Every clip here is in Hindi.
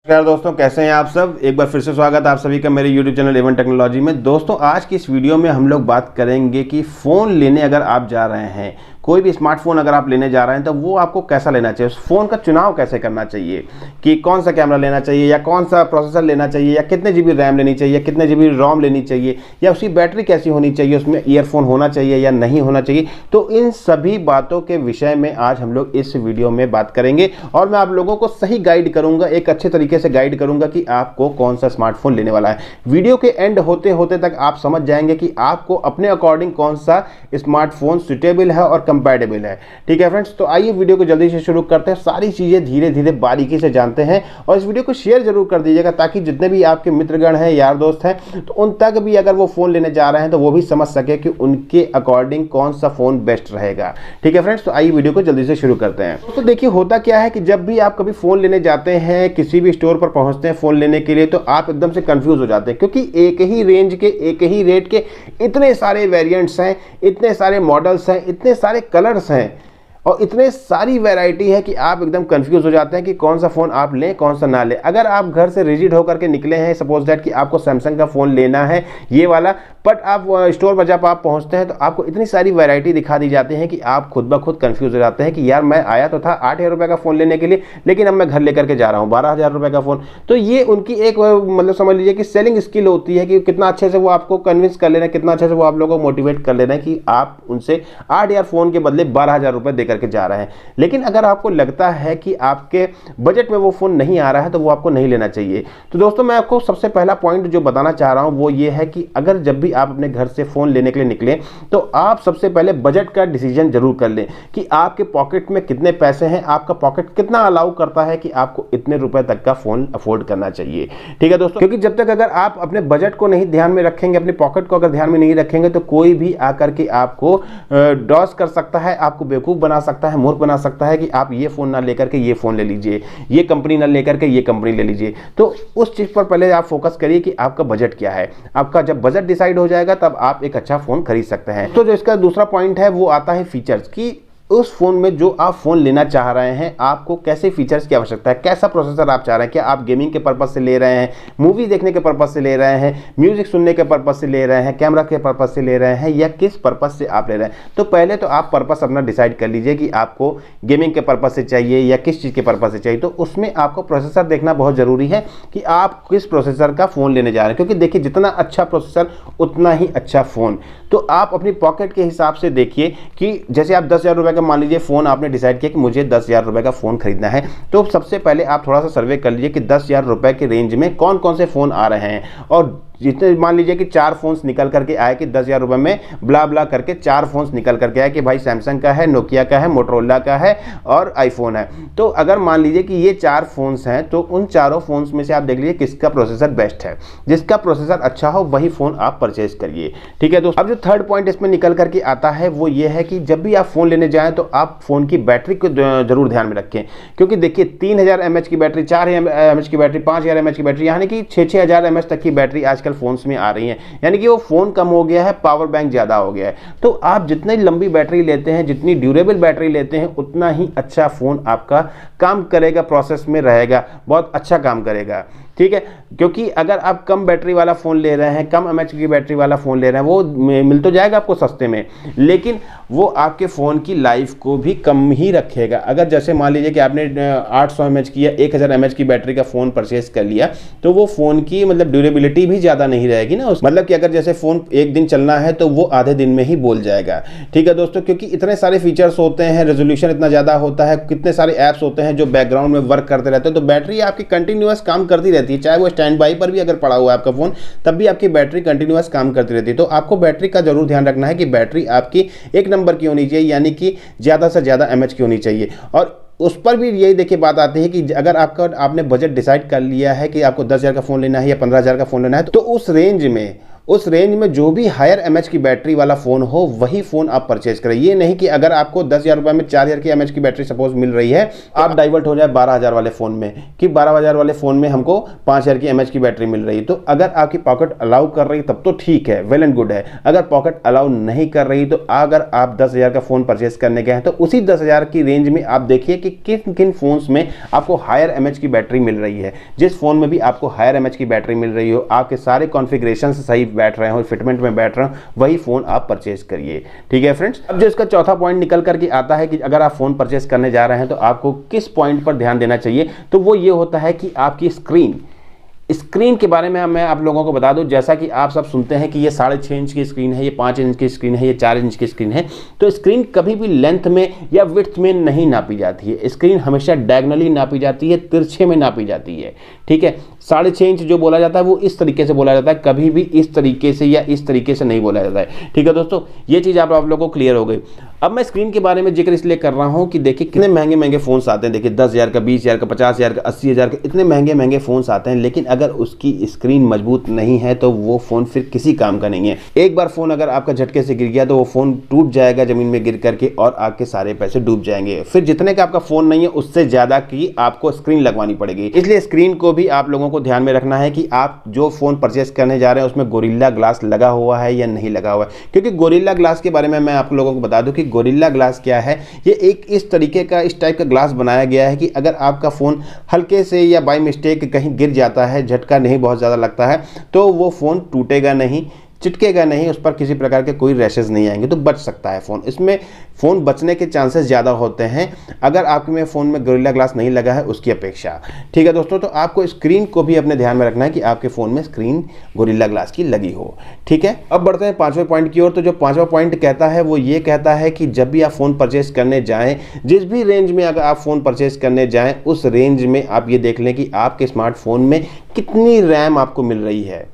नमस्कार दोस्तों, कैसे हैं आप सब। एक बार फिर से स्वागत है आप सभी का मेरे YouTube चैनल एवन टेक्नोलॉजी में। दोस्तों आज की इस वीडियो में हम लोग बात करेंगे कि फ़ोन लेने अगर आप जा रहे हैं, कोई भी स्मार्टफोन अगर आप लेने जा रहे हैं तो वो आपको कैसा लेना चाहिए, उस फ़ोन का चुनाव कैसे करना चाहिए कि कौन सा कैमरा लेना चाहिए या कौन सा प्रोसेसर लेना चाहिए या कितने GB रैम लेनी चाहिए, कितने GB रोम लेनी चाहिए या उसकी बैटरी कैसी होनी चाहिए, उसमें ईयरफोन होना चाहिए या नहीं होना चाहिए। तो इन सभी बातों के विषय में आज हम लोग इस वीडियो में बात करेंगे और मैं आप लोगों को सही गाइड करूंगा, एक अच्छे तरीके से गाइड करूंगा कि आपको कौन सा स्मार्टफोन लेने वाला है। वीडियो के एंड होते होते तक आप समझ जाएंगे कि आपको अपने अकॉर्डिंग कौन सा स्मार्टफोन सुटेबल है और कंपैटिबल है। ठीक है फ्रेंड्स, तो आइए वीडियो को जल्दी से शुरू करते हैं, सारी चीज़ें धीरे धीरे बारीकी से जानते हैं और इस वीडियो को शेयर जरूर कर दीजिएगा ताकि जितने भी आपके मित्रगण हैं, यार दोस्त हैं, तो उन तक भी अगर वो फ़ोन लेने जा रहे हैं तो वो भी समझ सके कि उनके अकॉर्डिंग कौन सा फ़ोन बेस्ट रहेगा। ठीक है फ्रेंड्स, तो आइए वीडियो को जल्दी से शुरू करते हैं। तो देखिए होता क्या है कि जब भी आप कभी फ़ोन लेने जाते हैं, किसी भी स्टोर पर पहुंचते हैं फ़ोन लेने के लिए, तो आप एकदम से कंफ्यूज हो जाते हैं क्योंकि एक ही रेंज के, एक ही रेट के इतने सारे वेरिएंट्स हैं, इतने सारे मॉडल्स हैं, इतने सारे कलर्स हैं और इतने सारी वैरायटी है कि आप एकदम कंफ्यूज हो जाते हैं कि कौन सा फ़ोन आप लें, कौन सा ना लें। अगर आप घर से रिजिड होकर के निकले हैं, सपोज दैट कि आपको सैमसंग का फ़ोन लेना है ये वाला, बट आप स्टोर पर जब आप पहुंचते हैं तो आपको इतनी सारी वैरायटी दिखा दी जाती है कि आप खुद ब खुद कंफ्यूज हो जाते हैं कि यार मैं आया तो था 8,000 रुपये का फ़ोन लेने के लिए, लेकिन अब मैं घर लेकर के जा रहा हूँ 12,000 रुपये का फ़ोन। तो ये उनकी एक मतलब समझ लीजिए कि सेलिंग स्किल होती है कि कितना अच्छे से वो आपको कन्विंस कर ले रहे हैं, कितना अच्छे से वो आप लोगों को मोटिवेट कर ले रहे हैं कि आप उनसे 8,000 फ़ोन के बदले 12,000 रुपये दे करके जा रहे हैं। लेकिन अगर आपको लगता है कि आपके बजट में वो फ़ोन नहीं आ रहा है तो वो आपको नहीं लेना चाहिए। तो दोस्तों मैं आपको सबसे पहला पॉइंट जो बताना चाह रहा हूं वो ये है कि अगर जब भी आप अपने घर से फ़ोन लेने के लिए निकलें तो आप सबसे पहले बजट का डिसीजन जरूर कर लें कि आपके पॉकेट में कितने पैसे हैं, आपका पॉकेट कितना अलाउ करता है कि आपको इतने रुपए तक का फ़ोन अफोर्ड करना चाहिए। ठीक है दोस्तों, क्योंकि जब तक अगर आप अपने बजट को नहीं ध्यान में रखेंगे, अपने पॉकेट को अगर ध्यान में नहीं रखेंगे तो कोई भी आकर के आपको डॉस कर सकता है, आपको बेवकूफ़ बना सकता है, मूर्ख बना सकता है कि आप ये फ़ोन ना लेकर के ये फ़ोन ले लीजिए, ये कंपनी ना लेकर के ये कंपनी ले लीजिए। तो उस चीज़ पर पहले आप फोकस करिए कि आपका बजट क्या है। आपका जब बजट डिसाइड हो जाएगा तब आप एक अच्छा फ़ोन खरीद सकते हैं। तो जो इसका दूसरा पॉइंट है वो आता है फीचर्स की। उस फ़ोन में जो आप फ़ोन लेना चाह रहे हैं आपको कैसे फीचर्स की आवश्यकता है, कैसा प्रोसेसर आप चाह रहे हैं, क्या आप गेमिंग के पर्पज़ से ले रहे हैं, मूवी देखने के पर्पज़ से ले रहे हैं, म्यूज़िक सुनने के पर्पज़ से ले रहे हैं, कैमरा के पर्पज़ से ले रहे हैं या किस पर्पज़ से आप ले रहे हैं। तो पहले तो आप पर्पज़ अपना डिसाइड कर लीजिए कि आपको गेमिंग के पर्पज़ से चाहिए या किस चीज़ के पर्पज़ से चाहिए। तो उसमें आपको प्रोसेसर देखना बहुत ज़रूरी है कि आप किस प्रोसेसर का फ़ोन लेने जा रहे हैं, क्योंकि देखिए जितना अच्छा प्रोसेसर उतना ही अच्छा फ़ोन। तो आप अपनी पॉकेट के हिसाब से देखिए कि जैसे आप 10,000 रुपये का मान लीजिए फ़ोन आपने डिसाइड किया कि मुझे 10,000 रुपये का फ़ोन खरीदना है, तो सबसे पहले आप थोड़ा सा सर्वे कर लीजिए कि 10,000 रुपये के रेंज में कौन कौन से फ़ोन आ रहे हैं। और जितने मान लीजिए कि 4 फोन्स निकल करके आए कि 10,000 रुपये में ब्ला ब्ला करके 4 फोन्स निकल करके आए कि भाई सैमसंग का है, नोकिया का है, मोटरोला का है और आईफोन है। तो अगर मान लीजिए कि ये 4 फोन्स हैं तो उन चारों फोन्स में से आप देख लीजिए किसका प्रोसेसर बेस्ट है। जिसका प्रोसेसर अच्छा हो वही फ़ोन आप परचेज करिए। ठीक है दोस्तों, अब जो थर्ड पॉइंट इसमें निकल करके आता है वो ये है कि जब भी आप फ़ोन लेने जाएँ तो आप फ़ोन की बैटरी को जरूर ध्यान में रखें, क्योंकि देखिए 3,000 mAh की बैटरी, 4,000 mAh की बैटरी, 5,000 mAh की बैटरी, यानी कि 6,000 mAh तक की बैटरी आजकल फोन्स में आ रही है। यानी कि वो फ़ोन कम हो गया है, पावर बैंक ज़्यादा हो गया है। तो आप जितनी लंबी बैटरी लेते हैं, जितनी ड्यूरेबल बैटरी लेते हैं, उतना ही अच्छा फ़ोन आपका काम करेगा, प्रोसेस में रहेगा, बहुत अच्छा काम करेगा। ठीक है, क्योंकि अगर आप कम बैटरी वाला फ़ोन ले रहे हैं, कम mAh की बैटरी वाला फ़ोन ले रहे हैं, वो मिल तो जाएगा आपको सस्ते में, लेकिन वो आपके फ़ोन की लाइफ को भी कम ही रखेगा। अगर जैसे मान लीजिए कि आपने 800 mAh की या 1,000 mAh की बैटरी का फ़ोन परचेज कर लिया तो वो फ़ोन की मतलब ड्यूरेबिलिटी भी ज़्यादा नहीं रहेगी ना। मतलब कि अगर जैसे फ़ोन एक दिन चलना है तो वो आधे दिन में ही बोल जाएगा। ठीक है दोस्तों, क्योंकि इतने सारे फीचर्स होते हैं, रेजोल्यूशन इतना ज़्यादा होता है, कितने सारे ऐप्स होते हैं जो बैकग्राउंड में वर्क करते रहते हैं, तो बैटरी आपकी कंटिन्यूअस काम करती रहती है। चाहे वो स्टैंड बाई पर भी अगर पड़ा हुआ है आपका फ़ोन, तब भी आपकी बैटरी कंटिन्यूअस काम करती रहती है। तो आपको बैटरी का जरूर ध्यान रखना है कि बैटरी आपकी 1 नंबर की होनी चाहिए, यानी कि ज़्यादा से ज़्यादा mAh की होनी चाहिए। और उस पर भी यही देखिए बात आती है कि अगर आपने बजट डिसाइड कर लिया है कि आपको 10,000 का फ़ोन लेना है या 15,000 का फ़ोन लेना है, तो उस रेंज में उस रेंज में जो भी हायर एमएच की बैटरी वाला फ़ोन हो वही फ़ोन आप परचेज करें। ये नहीं कि अगर आपको 10,000 रुपये में 4,000 की एमएच की बैटरी सपोज मिल रही है, आप डाइवर्ट हो जाए 12,000 वाले फ़ोन में कि 12,000 वाले फ़ोन में हमको 5,000 की एमएच की बैटरी मिल रही है। तो अगर आपकी पॉकेट अलाउ कर रही तब तो ठीक है, वेल एंड गुड है। अगर पॉकेट अलाउ नहीं कर रही तो अगर आप 10,000 का फ़ोन परचेज करने गए हैं तो उसी 10,000 की रेंज में आप देखिए कि किन किन फ़ोन्स में आपको हायर एमएच की बैटरी मिल रही है। जिस फ़ोन में भी आपको हायर एमएच की बैटरी मिल रही हो, आपके सारे कॉन्फ़िगरेशन सही बैठ रहे हो, फिटमेंट में बैठ रहे हो, वही फ़ोन आप परचेज करिए। ठीक है फ्रेंड्स। अब जो इसका चौथा पॉइंट निकल करके आता है कि अगर आप फ़ोन परचेज करने जा रहे हैं तो आपको किस पॉइंट पर ध्यान देना चाहिए, तो वो ये होता है कि आपकी स्क्रीन के बारे में मैं आप लोगों को बता दूं। जैसा कि आप सब सुनते हैं कि ये 6.5 इंच की स्क्रीन है, ये 5 इंच की स्क्रीन है, ये 4 इंच की स्क्रीन है, तो स्क्रीन कभी भी लेंथ में या विड्थ में नहीं नापी जाती है। स्क्रीन हमेशा डायगोनली नापी जाती है, तिरछे में नापी जाती है। ठीक है, 6.5 इंच जो बोला जाता है वो इस तरीके से बोला जाता है, कभी भी इस तरीके से या इस तरीके से नहीं बोला जाता है। ठीक है दोस्तों, ये चीज़ आप लोगों को क्लियर हो गई। अब मैं स्क्रीन के बारे में जिक्र इसलिए कर रहा हूँ कि देखिए कितने महंगे महंगे फ़ोन्स आते हैं। देखिए 10,000 का, 20,000 का, 50,000 का, 80,000 का, इतने महंगे महंगे फ़ोन्स आते हैं, लेकिन अगर उसकी स्क्रीन मजबूत नहीं है तो वो फ़ोन फिर किसी काम का नहीं है। एक बार फ़ोन अगर आपका झटके से गिर गया तो वो फ़ोन टूट जाएगा ज़मीन में गिर करके और आपके सारे पैसे डूब जाएंगे। फिर जितने का आपका फ़ोन नहीं है उससे ज़्यादा की आपको स्क्रीन लगवानी पड़ेगी। इसलिए स्क्रीन को भी आप लोगों को ध्यान में रखना है कि आप जो फ़ोन परचेस करने जा रहे हैं उसमें गोरिल्ला ग्लास लगा हुआ है या नहीं लगा हुआ है। क्योंकि गोरिल्ला ग्लास के बारे में मैं आप लोगों को बता दूं कि गोरिल्ला ग्लास क्या है। ये एक इस तरीके का, इस टाइप का ग्लास बनाया गया है कि अगर आपका फ़ोन हल्के से या बाय मिस्टेक कहीं गिर जाता है, झटका नहीं बहुत ज़्यादा लगता है, तो वो फ़ोन टूटेगा नहीं, चिटकेगा नहीं, उस पर किसी प्रकार के कोई रैशेज नहीं आएंगे, तो बच सकता है फ़ोन। इसमें फ़ोन बचने के चांसेस ज़्यादा होते हैं अगर आपके में फ़ोन में गोरिल्ला ग्लास नहीं लगा है उसकी अपेक्षा। ठीक है दोस्तों, तो आपको स्क्रीन को भी अपने ध्यान में रखना है कि आपके फ़ोन में स्क्रीन गोरिल्ला ग्लास की लगी हो। ठीक है, अब बढ़ते हैं 5वें पॉइंट की ओर। तो जो 5वां पॉइंट कहता है वो ये कहता है कि जब भी आप फ़ोन परचेस करने जाएँ, जिस भी रेंज में अगर आप फ़ोन परचेस करने जाएँ, उस रेंज में आप ये देख लें कि आपके स्मार्टफोन में कितनी रैम आपको मिल रही है।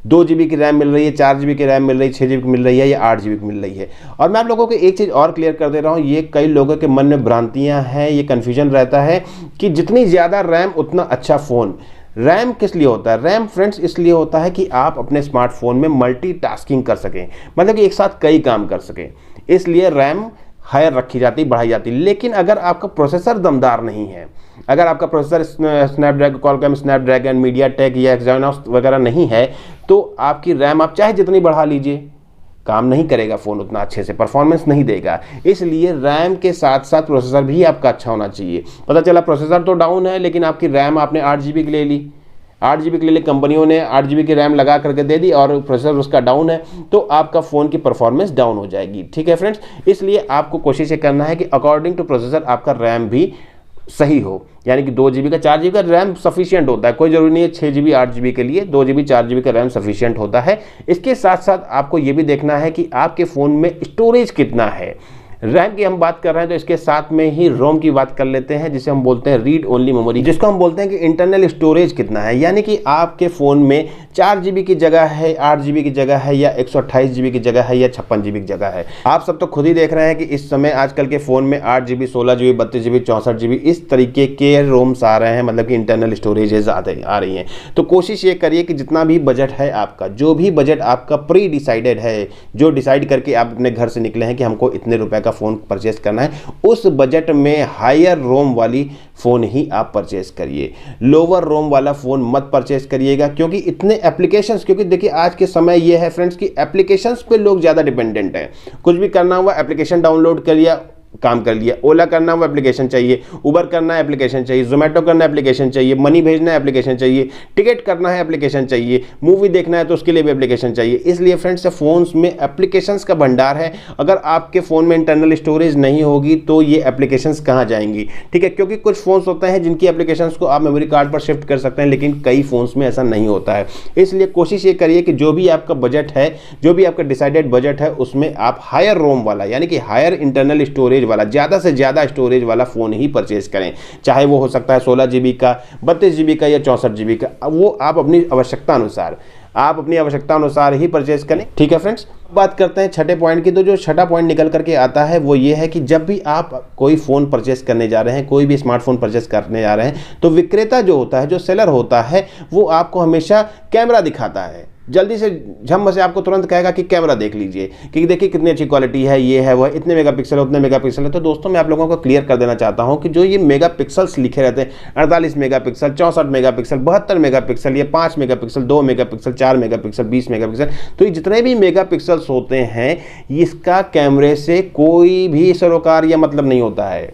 2 GB की रैम मिल रही है, 4 GB की रैम मिल रही है, 6 GB की मिल रही है या 8 GB की मिल रही है। और मैं आप लोगों को एक चीज़ और क्लियर कर दे रहा हूँ, ये कई लोगों के मन में भ्रांतियाँ हैं, ये कन्फ्यूजन रहता है कि जितनी ज़्यादा रैम उतना अच्छा फ़ोन। रैम किस लिए होता है? रैम फ्रेंड्स इसलिए होता है कि आप अपने स्मार्टफोन में मल्टीटास्किंग कर सकें, मतलब कि एक साथ कई काम कर सकें, इसलिए रैम हायर रखी जाती, बढ़ाई जाती। लेकिन अगर आपका प्रोसेसर दमदार नहीं है, अगर आपका processor Snapdragon, Qualcomm Snapdragon, MediaTek या एक्सिनोस वगैरह नहीं है, तो आपकी रैम आप चाहे जितनी बढ़ा लीजिए, काम नहीं करेगा फ़ोन, उतना अच्छे से परफॉर्मेंस नहीं देगा। इसलिए रैम के साथ साथ प्रोसेसर भी आपका अच्छा होना चाहिए। पता चला प्रोसेसर तो डाउन है लेकिन आपकी रैम आपने 8 GB की ले ली, 8 GB के लिए कंपनियों ने 8 GB की रैम लगा करके दे दी और प्रोसेसर उसका डाउन है, तो आपका फ़ोन की परफॉर्मेंस डाउन हो जाएगी। ठीक है फ्रेंड्स, इसलिए आपको कोशिश ये करना है कि अकॉर्डिंग टू प्रोसेसर आपका रैम भी सही हो, यानी कि 2 GB का, 4 GB का रैम सफिशिएंट होता है। कोई ज़रूरी नहीं है 6 GB 8 GB के लिए, 2 GB 4 GB का रैम सफिशिएंट होता है। इसके साथ साथ आपको ये भी देखना है कि आपके फ़ोन में स्टोरेज कितना है। रैम की हम बात कर रहे हैं तो इसके साथ में ही रोम की बात कर लेते हैं, जिसे हम बोलते हैं रीड ओनली मेमोरी, जिसको हम बोलते हैं कि इंटरनल स्टोरेज कितना है। यानी कि आपके फ़ोन में 4 GB की जगह है, 8 GB की जगह है, या 128 GB की जगह है, या 56 GB की जगह है। आप सब तो खुद ही देख रहे हैं कि इस समय आजकल के फ़ोन में 8 GB, 16 GB, 32 GB, 64 GB इस तरीके के रोम्स आ रहे हैं, मतलब कि इंटरनल स्टोरेजेस आ रही हैं। तो कोशिश ये करिए कि जितना भी बजट है आपका, जो भी बजट आपका प्री डिसाइडेड है, जो डिसाइड करके आप अपने घर से निकले हैं कि हमको इतने रुपए का फ़ोन परचेस करना है, उस बजट में हायर रोम वाली फ़ोन ही आप परचेस करिए। लोअर रोम वाला फ़ोन मत परचेस करिएगा, क्योंकि इतने एप्लीकेशंस, क्योंकि देखिए आज के समय ये है फ्रेंड्स कि एप्लीकेशंस पे लोग ज़्यादा डिपेंडेंट हैं। कुछ भी करना हुआ एप्लीकेशन डाउनलोड कर लिया, काम कर लिया। ओला करना वो एप्लीकेशन चाहिए, उबर करना है एप्लीकेशन चाहिए, जोमेटो करना एप्लीकेशन चाहिए, मनी भेजना है एप्लीकेशन चाहिए, टिकट करना है एप्लीकेशन चाहिए, मूवी देखना है तो उसके लिए भी एप्लीकेशन चाहिए। इसलिए फ्रेंड्स फ़ोन्स में एप्लीकेशंस का भंडार है। अगर आपके फ़ोन में इंटरनल स्टोरेज नहीं होगी तो ये एप्लीकेशंस कहाँ जाएंगी? ठीक है, क्योंकि कुछ फ़ोन्स होते हैं जिनकी एप्लीकेशंस को आप मेमोरी कार्ड पर शिफ्ट कर सकते हैं, लेकिन कई फ़ोन्स में ऐसा नहीं होता है। इसलिए कोशिश ये करिए कि जो भी आपका बजट है, जो भी आपका डिसाइडेड बजट है, उसमें आप हायर रोम वाला, यानी कि हायर इंटरनल स्टोरेज वाला, ज़्यादा से ज़्यादा स्टोरेज वाला फ़ोन ही परचेज करें। चाहे वो हो सकता है 16 GB का, 32 GB का या 64 GB का, वो आप अपनी आवश्यकता अनुसार ही परचेज करें। ठीक है फ्रेंड्स, बात करते हैं छठे पॉइंट की। तो जो छठा पॉइंट निकल करके आता है वो ये है कि जब भी आप कोई फ़ोन परचेस करने जा रहे हैं, कोई भी स्मार्टफोन परचेस करने जा रहे हैं, तो विक्रेता जो होता है, जो सेलर होता है, वो आपको हमेशा कैमरा दिखाता है। जल्दी से झम से आपको तुरंत कहेगा कि कैमरा देख लीजिए कि देखिए कितनी अच्छी क्वालिटी है, ये है वो है, इतने मेगापिक्सल है, उतने मेगापिक्सल है। तो दोस्तों मैं आप लोगों को क्लियर कर देना चाहता हूं कि जो ये मेगापिक्सल्स लिखे रहते हैं 48 मेगापिक्सल, 64 मेगापिक्सल, 72 मेगापिक्सल, ये 5 मेगापिक्सल, 2 मेगापिक्सल, 4 मेगापिक्सल, 20 मेगापिक्सल, तो ये जितने भी मेगापिक्सल्स होते हैं इसका कैमरे से कोई भी सरोकार या मतलब नहीं होता है।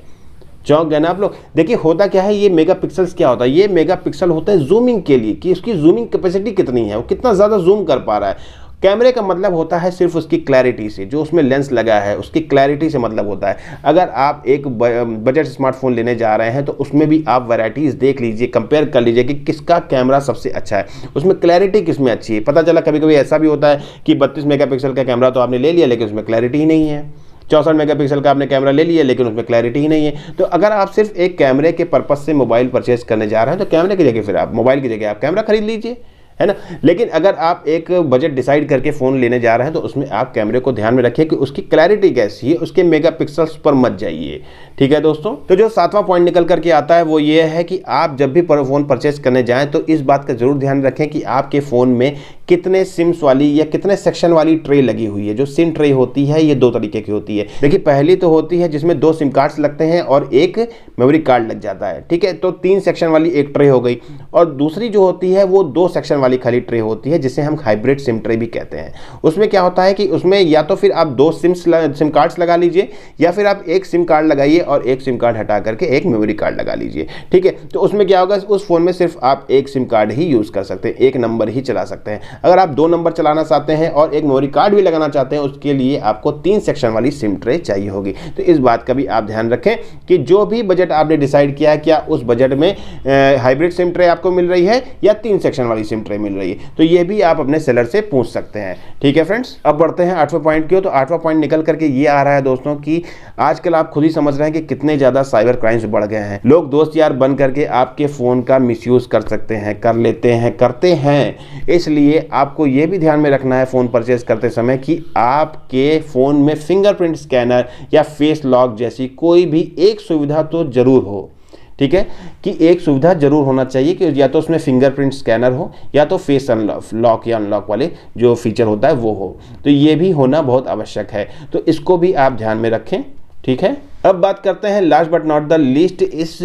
चौंक गए ना आप लोग। देखिए होता क्या है, ये मेगापिक्सल्स क्या होता है, ये मेगापिक्सल होता है जूमिंग के लिए कि उसकी जूमिंग कैपेसिटी कितनी है, वो कितना ज़्यादा जूम कर पा रहा है। कैमरे का मतलब होता है सिर्फ उसकी क्लैरिटी से, जो उसमें लेंस लगा है उसकी क्लैरिटी से मतलब होता है। अगर आप एक बजट स्मार्टफोन लेने जा रहे हैं तो उसमें भी आप वैरायटीज़ देख लीजिए, कंपेयर कर लीजिए कि किसका कैमरा सबसे अच्छा है, उसमें क्लैरिटी किस में अच्छी है। पता चला कभी कभी ऐसा भी होता है कि 32 मेगापिक्सल का कैमरा तो आपने ले लिया लेकिन उसमें क्लैरिटी ही नहीं है, 64 मेगापिक्सल का आपने कैमरा ले लिया लेकिन उसमें क्लैरिटी ही नहीं है। तो अगर आप सिर्फ एक कैमरे के पर्पज से मोबाइल परचेज करने जा रहे हैं तो कैमरे की जगह फिर आप मोबाइल की जगह आप कैमरा खरीद लीजिए, है ना। लेकिन अगर आप एक बजट डिसाइड करके फ़ोन लेने जा रहे हैं तो उसमें आप कैमरे को ध्यान में रखिए कि उसकी क्लैरिटी कैसी है, उसके मेगापिक्सल्स पर मत जाइए, ठीक है दोस्तों। तो जो 7वां पॉइंट निकल करके आता है वो ये है कि आप जब भी फ़ोन परचेज करने जाएं तो इस बात का जरूर ध्यान रखें कि आपके फ़ोन में कितने सिम्स वाली या कितने सेक्शन वाली ट्रे लगी हुई है। जो सिम ट्रे होती है ये 2 तरीके की होती है। देखिए पहली तो होती है जिसमें 2 सिम कार्ड्स लगते हैं और एक मेमोरी कार्ड लग जाता है, ठीक है, तो 3 सेक्शन वाली एक ट्रे हो गई। और दूसरी जो होती है वो 2 सेक्शन वाली खाली ट्रे होती है जिसे हम हाइब्रिड सिम ट्रे भी कहते हैं। उसमें क्या होता है कि उसमें या तो फिर आप 2 सिम कार्ड्स लगा लीजिए या फिर आप एक सिम कार्ड लगाइए और एक सिम कार्ड हटा करके एक मेमोरी कार्ड लगा लीजिए, ठीक है। तो उसमें क्या होगा, उस फोन में सिर्फ आप एक सिम कार्ड ही यूज कर सकते हैं, एक नंबर ही चला सकते हैं। अगर आप 2 नंबर चलाना चाहते हैं और एक मेमोरी कार्ड भी लगाना चाहते हैं उसके लिए आपको 3 सेक्शन वाली सिम ट्रे चाहिए होगी। तो इस बात का भी आप ध्यान रखें कि जो भी बजट आपने डिसाइड किया है क्या उस बजट में हाइब्रिड सिम ट्रे आपको मिल रही है या 3 सेक्शन वाली सिम ट्रे मिल रही है। तो ये भी आप अपने सेलर से पूछ सकते हैं, ठीक है फ्रेंड्स। अब बढ़ते हैं 8वें पॉइंट की ओर। तो 8वां पॉइंट निकल करके ये आ रहा है दोस्तों कि आजकल आप खुद ही समझ रहे हैं कि कितने ज्यादा साइबर क्राइम्स बढ़ गए हैं। लोग दोस्त यार बन करके आपके फोन का मिसयूज कर सकते हैं, कर लेते हैं, करते हैं। इसलिए आपको यह भी ध्यान में रखना है फोन परचेज करते समय कि आपके फोन में फिंगरप्रिंट स्कैनर या फेस लॉक जैसी कोई भी एक सुविधा तो जरूर हो, ठीक है, कि एक सुविधा जरूर होना चाहिए कि या तो उसमें फिंगरप्रिंट स्कैनर हो या तो फेस लॉक या अनलॉक वाले जो फीचर होता है वो हो। तो ये भी होना बहुत आवश्यक है, तो इसको भी आप ध्यान में रखें, ठीक है। अब बात करते हैं last but not the least इस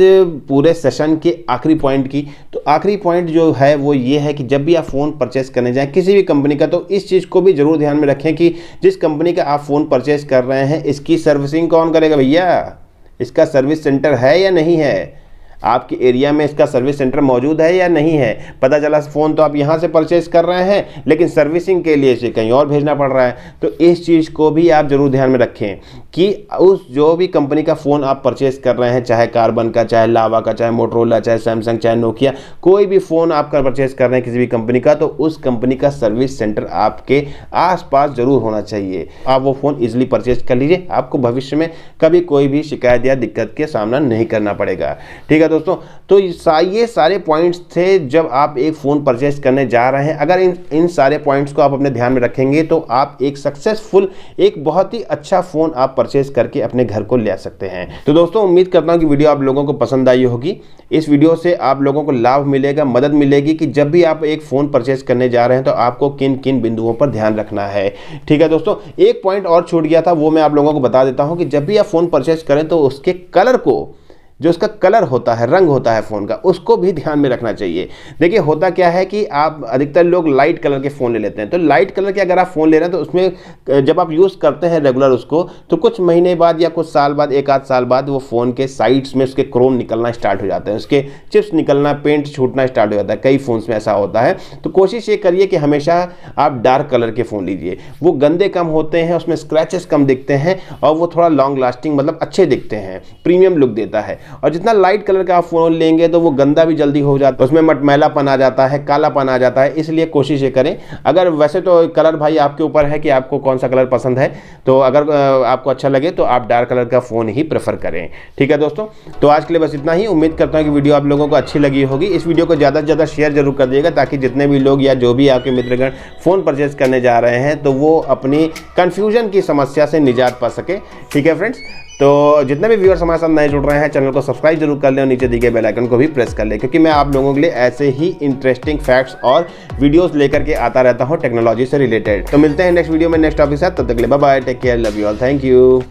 पूरे सेशन के आखिरी पॉइंट की। तो आखिरी पॉइंट जो है वो ये है कि जब भी आप फ़ोन परचेस करने जाएं किसी भी कंपनी का तो इस चीज़ को भी जरूर ध्यान में रखें कि जिस कंपनी का आप फ़ोन परचेस कर रहे हैं इसकी सर्विसिंग कौन करेगा भैया, इसका सर्विस सेंटर है या नहीं है, आपके एरिया में इसका सर्विस सेंटर मौजूद है या नहीं है। पता चला फ़ोन तो आप यहाँ से परचेज कर रहे हैं लेकिन सर्विसिंग के लिए इसे कहीं और भेजना पड़ रहा है। तो इस चीज़ को भी आप जरूर ध्यान में रखें कि उस जो भी कंपनी का फ़ोन आप परचेज कर रहे हैं, चाहे कार्बन का, चाहे लावा का, चाहे मोटरोला, चाहे सैमसंग, चाहे नोकिया, कोई भी फ़ोन आप परचेज कर रहे हैं किसी भी कंपनी का, तो उस कंपनी का सर्विस सेंटर आपके आसपास जरूर होना चाहिए। आप वो फ़ोन ईजिली परचेज कर लीजिए, आपको भविष्य में कभी कोई भी शिकायत या दिक्कत के सामना नहीं करना पड़ेगा, ठीक है दोस्तों। तो ये सारे पॉइंट्स थे जब आप एक फ़ोन परचेज करने जा रहे हैं। अगर इन सारे पॉइंट्स को आप अपने ध्यान में रखेंगे तो आप एक सक्सेसफुल, एक बहुत ही अच्छा फ़ोन आप परचेज करके अपने घर को ले आ सकते हैं। तो दोस्तों उम्मीद करता हूं कि वीडियो आप लोगों को पसंद आई होगी। इस वीडियो से आप लोगों को लाभ मिलेगा, मदद मिलेगी कि जब भी आप एक फ़ोन परचेज करने जा रहे हैं तो आपको किन किन बिंदुओं पर ध्यान रखना है, ठीक है दोस्तों। एक पॉइंट और छूट गया था, वो मैं आप लोगों को बता देता हूं कि जब भी आप फ़ोन परचेज करें तो उसके कलर को, जो उसका कलर होता है, रंग होता है फ़ोन का, उसको भी ध्यान में रखना चाहिए। देखिए होता क्या है कि आप अधिकतर लोग लाइट कलर के फ़ोन ले लेते हैं। तो लाइट कलर के अगर आप फ़ोन ले रहे हैं तो उसमें जब आप यूज़ करते हैं रेगुलर उसको, तो कुछ महीने बाद या कुछ साल बाद, 1 आध साल बाद वो फ़ोन के साइड्स में उसके क्रोम निकलना स्टार्ट हो जाते हैं, उसके चिप्स निकलना, पेंट छूटना स्टार्ट हो जाता है। कई फ़ोन्स में ऐसा होता है। तो कोशिश ये करिए कि हमेशा आप डार्क कलर के फ़ोन लीजिए, वो गंदे कम होते हैं, उसमें स्क्रैचेस कम दिखते हैं और वो थोड़ा लॉन्ग लास्टिंग, मतलब अच्छे दिखते हैं, प्रीमियम लुक देता है। और जितना लाइट कलर का आप फोन लेंगे तो वो गंदा भी जल्दी हो जाता है, उसमें मटमैलापन आ जाता है, कालापन आ जाता है। इसलिए कोशिश ये करें, अगर वैसे तो कलर भाई आपके ऊपर है कि आपको कौन सा कलर पसंद है, तो अगर आपको अच्छा लगे तो आप डार्क कलर का फ़ोन ही प्रेफर करें, ठीक है दोस्तों। तो आज के लिए बस इतना ही। उम्मीद करता हूँ कि वीडियो आप लोगों को अच्छी लगी होगी। इस वीडियो को ज़्यादा से ज़्यादा शेयर जरूर कर दिएगा ताकि जितने भी लोग या जो भी आपके मित्रगण फ़ोन परचेज करने जा रहे हैं तो वो अपनी कन्फ्यूजन की समस्या से निजात पा सके, ठीक है फ्रेंड्स। तो जितने भी व्यूअर्स हमारे साथ नए जुड़ रहे हैं, चैनल को सब्सक्राइब जरूर कर लें और नीचे दिए गए बेल आइकन को भी प्रेस कर लें, क्योंकि मैं आप लोगों के लिए ऐसे ही इंटरेस्टिंग फैक्ट्स और वीडियोस लेकर के आता रहता हूं टेक्नोलॉजी से रिलेटेड। तो मिलते हैं नेक्स्ट वीडियो में नेक्स्ट टॉपिक के साथ, तब तक के लिए bye bye, take care, love you all, thank you.